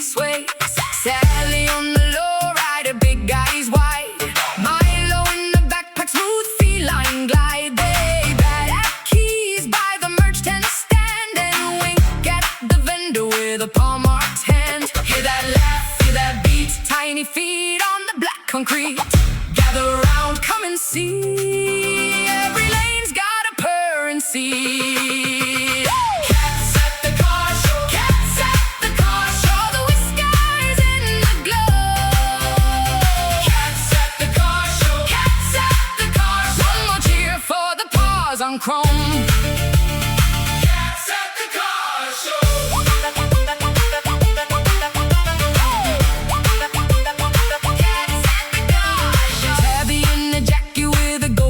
sway. Sally on the low rider, big guy's wide. Milo in the backpack, smooth feline glide. They bat at keys by the merch tent stand and wink at the vendor with a palm-marked hand. Hear that laugh, hear that beat, tiny feet on the black concrete. Gather round, come and see. Every lane's got a purr and see. Cats at the car show, cats at the car show. The whiskers in the glow. Cats at the car show, cats at the car show. One more cheer for the paws on chrome. Cats at the car show.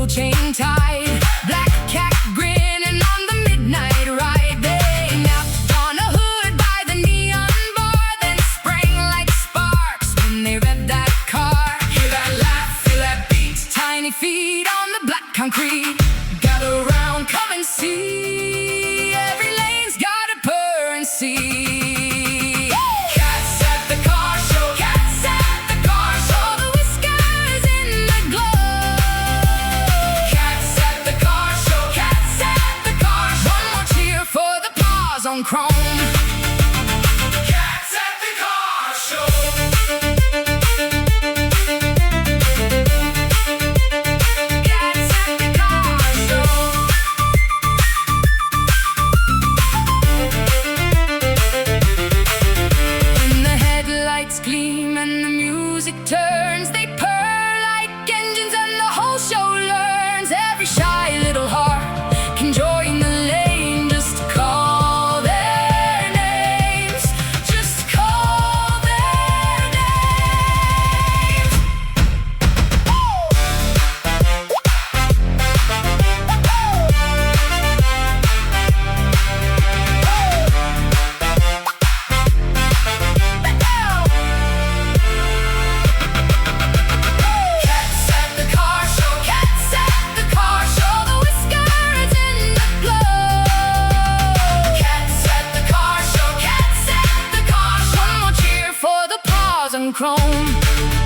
Chain tied, black cat grinning on the midnight ride. They napped on a hood by the neon bar, then sprang like sparks when they read that car. Hear that laugh, feel that beat, tiny feet on the black concrete. Gather round, come and see. Every lane's got a purr and see. On chrome. Cats at the car show. Cats at the car show. When the headlights gleam and the music turns, they purr like engines and the whole show learns. Every shy little heart can join the lane, just call. Chrome.